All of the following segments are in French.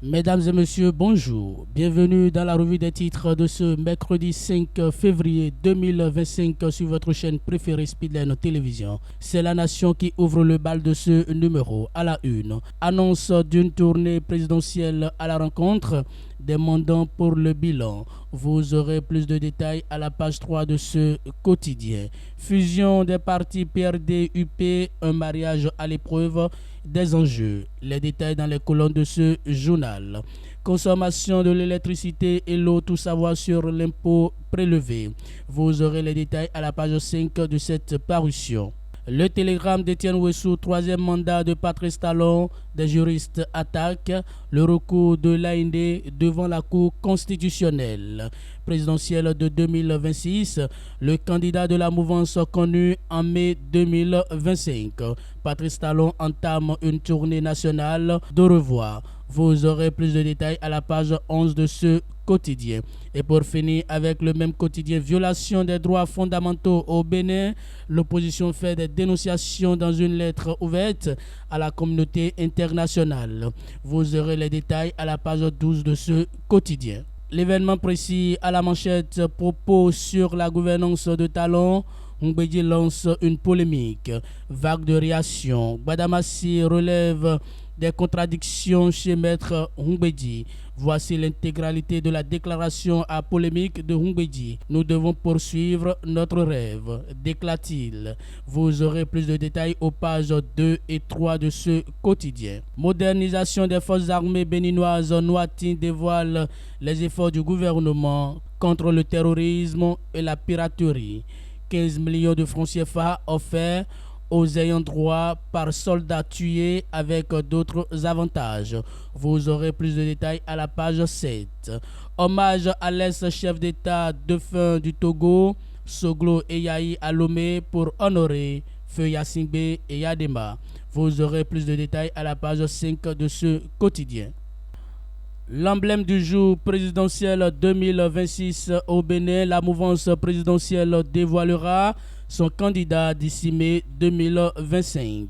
Mesdames et messieurs, bonjour. Bienvenue dans la revue des titres de ce mercredi 5 février 2025 sur votre chaîne préférée Speedline Télévision. C'est la nation qui ouvre le bal de ce numéro à la une. Annonce d'une tournée présidentielle à la rencontre des mandants pour le bilan. Vous aurez plus de détails à la page 3 de ce quotidien. Fusion des partis PRD-UP, un mariage à l'épreuve des enjeux. Les détails dans les colonnes de ce journal. Consommation de l'électricité et l'eau, tout savoir sur l'impôt prélevé. Vous aurez les détails à la page 5 de cette parution. Le télégramme d'Étienne Ouessou, troisième mandat de Patrice Talon. Des juristes attaquent le recours de l'AND devant la Cour constitutionnelle. Présidentielle de 2026, le candidat de la mouvance connu en mai 2025. Patrice Talon entame une tournée nationale de revoir. Vous aurez plus de détails à la page 11 de ce quotidien. Et pour finir avec le même quotidien, violation des droits fondamentaux au Bénin, l'opposition fait des dénonciations dans une lettre ouverte à la communauté internationale. Vous aurez les détails à la page 12 de ce quotidien. L'événement précis à la manchette, propos sur la gouvernance de Talon. Humbedi lance une polémique. Vague de réaction. Badamassi relève des contradictions chez Maître Humbedi. Voici l'intégralité de la déclaration à polémique de Humbedi. Nous devons poursuivre notre rêve, déclare-t-il. Vous aurez plus de détails aux pages 2 et 3 de ce quotidien. Modernisation des forces armées béninoises. Noatin dévoile les efforts du gouvernement contre le terrorisme et la piraterie. 15 millions de francs CFA offerts aux ayants droit par soldats tués avec d'autres avantages. Vous aurez plus de détails à la page 7. Hommage à l'ex-chef d'État défunt du Togo, Soglo Eyahi à Lomé pour honorer Feu Yassingbe et Yadema. Vous aurez plus de détails à la page 5 de ce quotidien. L'emblème du jour présidentiel 2026 au Bénin, la mouvance présidentielle dévoilera son candidat d'ici mai 2025.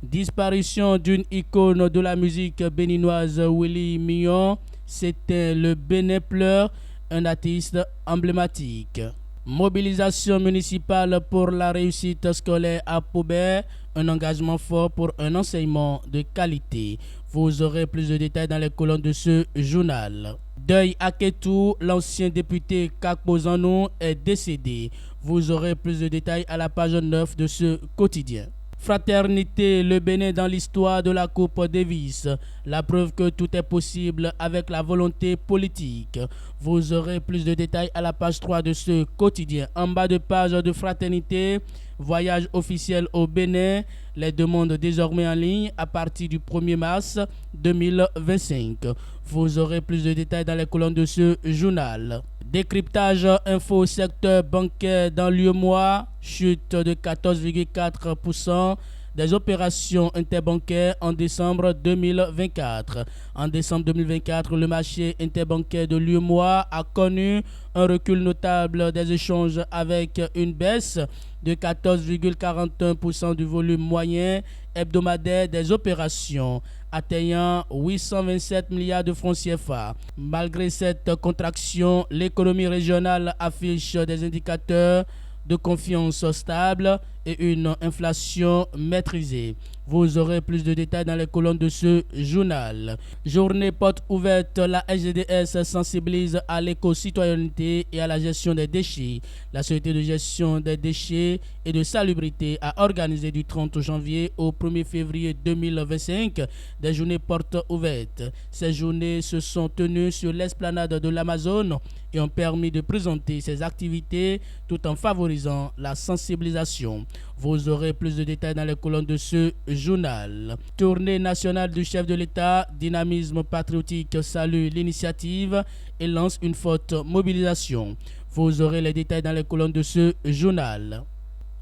Disparition d'une icône de la musique béninoise, Willy Mignon. C'était le Bénin pleure, un artiste emblématique. Mobilisation municipale pour la réussite scolaire à Paubert, un engagement fort pour un enseignement de qualité. Vous aurez plus de détails dans les colonnes de ce journal. Deuil à Ketou, l'ancien député Kakbozanou est décédé. Vous aurez plus de détails à la page 9 de ce quotidien. Fraternité, le Bénin dans l'histoire de la Coupe Davis. La preuve que tout est possible avec la volonté politique. Vous aurez plus de détails à la page 3 de ce quotidien. En bas de page de Fraternité, voyage officiel au Bénin. Les demandes désormais en ligne à partir du 1er mars 2025. Vous aurez plus de détails dans les colonnes de ce journal. Décryptage info secteur bancaire dans l'UEMOA, chute de 14,4% des opérations interbancaires en décembre 2024. En décembre 2024, le marché interbancaire de l'UEMOA a connu un recul notable des échanges avec une baisse de 14,41% du volume moyen hebdomadaire des opérations, atteignant 827 milliards de francs CFA. Malgré cette contraction, l'économie régionale affiche des indicateurs de confiance stable et une inflation maîtrisée. Vous aurez plus de détails dans les colonnes de ce journal. Journée porte ouverte, la SGDS sensibilise à l'éco-citoyenneté et à la gestion des déchets. La Société de gestion des déchets et de salubrité a organisé du 30 janvier au 1er février 2025 des journées portes ouvertes. Ces journées se sont tenues sur l'esplanade de l'Amazone et ont permis de présenter ces activités tout en favorisant la sensibilisation. Vous aurez plus de détails dans les colonnes de ce journal. Tournée nationale du chef de l'État, dynamisme patriotique salue l'initiative et lance une forte mobilisation. Vous aurez les détails dans les colonnes de ce journal.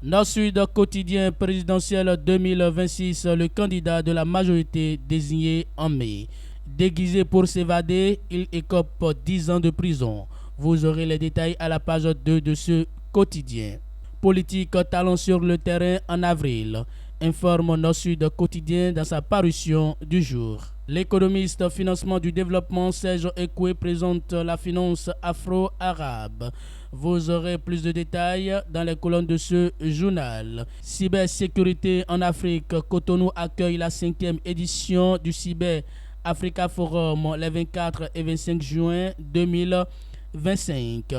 Nord-Sud quotidien présidentiel 2026, le candidat de la majorité désigné en mai. Déguisé pour s'évader, il écope 10 ans de prison. Vous aurez les détails à la page 2 de ce quotidien. Politique, talent sur le terrain en avril. informe Nord-Sud Quotidien dans sa parution du jour. L'économiste financement du développement Serge Ekwe présente la finance afro-arabe. Vous aurez plus de détails dans les colonnes de ce journal. Cybersécurité en Afrique, Cotonou accueille la 5e édition du Cyber Africa Forum les 24 et 25 juin 2025.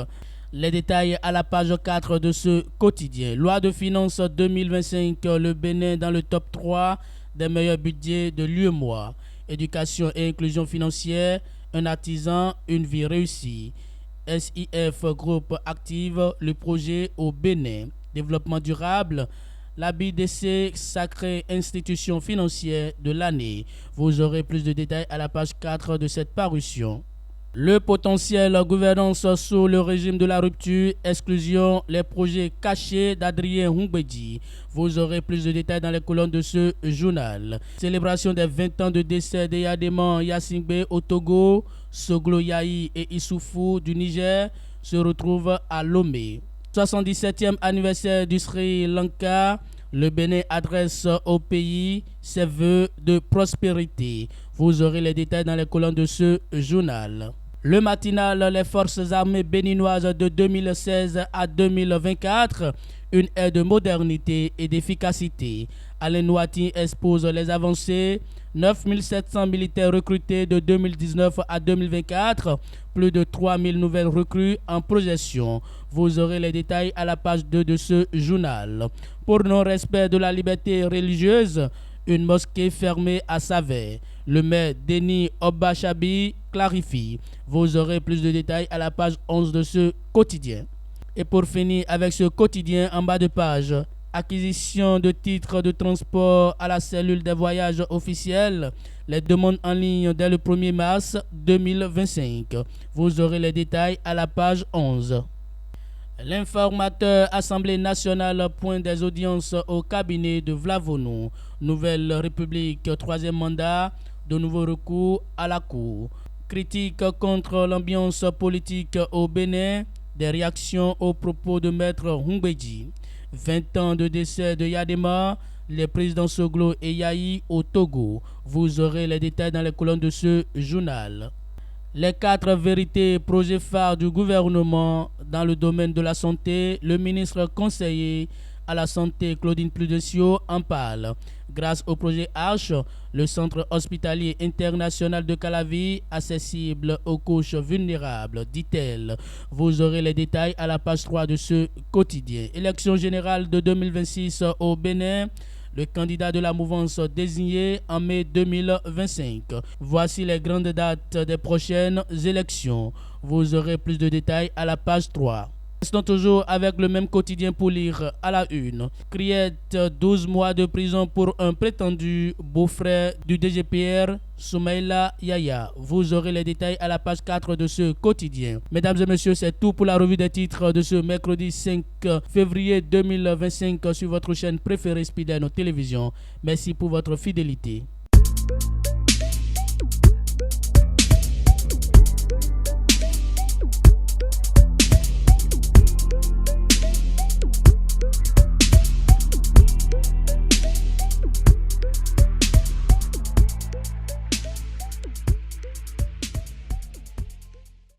Les détails à la page 4 de ce quotidien. Loi de finances 2025, le Bénin dans le top 3 des meilleurs budgets de l'UEMOA. Éducation et inclusion financière, un artisan, une vie réussie. SIF Group active le projet au Bénin. Développement durable, la BDC sacrée institution financière de l'année. Vous aurez plus de détails à la page 4 de cette parution. Le potentiel gouvernance sous le régime de la rupture, exclusion, les projets cachés d'Adrien Humbedi. Vous aurez plus de détails dans les colonnes de ce journal. Célébration des 20 ans de décès des Yadéman Yassingbe au Togo, Soglo Yahi et Issoufou du Niger se retrouvent à Lomé. 77e anniversaire du Sri Lanka. Le Bénin adresse au pays ses vœux de prospérité. Vous aurez les détails dans les colonnes de ce journal. Le matinal, les forces armées béninoises de 2016 à 2024, une ère de modernité et d'efficacité. Alain Nouati expose les avancées. 9700 militaires recrutés de 2019 à 2024, plus de 3000 nouvelles recrues en projection. Vous aurez les détails à la page 2 de ce journal. Pour non-respect de la liberté religieuse, une mosquée fermée à Savè. Le maire Denis Obachabi clarifie. Vous aurez plus de détails à la page 11 de ce quotidien. Et pour finir avec ce quotidien en bas de page, acquisition de titres de transport à la cellule des voyages officiels, les demandes en ligne dès le 1er mars 2025. Vous aurez les détails à la page 11. L'informateur Assemblée nationale pointe des audiences au cabinet de Vlavonou. Nouvelle République, 3e mandat, de nouveaux recours à la Cour. Critique contre l'ambiance politique au Bénin, des réactions aux propos de Maître Humbedi. 20 ans de décès de Yadema, les présidents Soglo et Yahi au Togo. Vous aurez les détails dans les colonnes de ce journal. Les 4 vérités, projets phares du gouvernement dans le domaine de la santé, le ministre conseiller à la santé Claudine Prudencio en parle. Grâce au projet Arche, le centre hospitalier international de Calavi, accessible aux couches vulnérables, dit-elle. Vous aurez les détails à la page 3 de ce quotidien. Élection générale de 2026 au Bénin. Le candidat de la mouvance désigné en mai 2025. Voici les grandes dates des prochaines élections. Vous aurez plus de détails à la page 3. Restons toujours avec le même quotidien pour lire à la une. Criette, 12 mois de prison pour un prétendu beau-frère du DGPR, Soumaïla Yaya. Vous aurez les détails à la page 4 de ce quotidien. Mesdames et messieurs, c'est tout pour la revue des titres de ce mercredi 5 février 2025 sur votre chaîne préférée Speedline Télévision. Merci pour votre fidélité.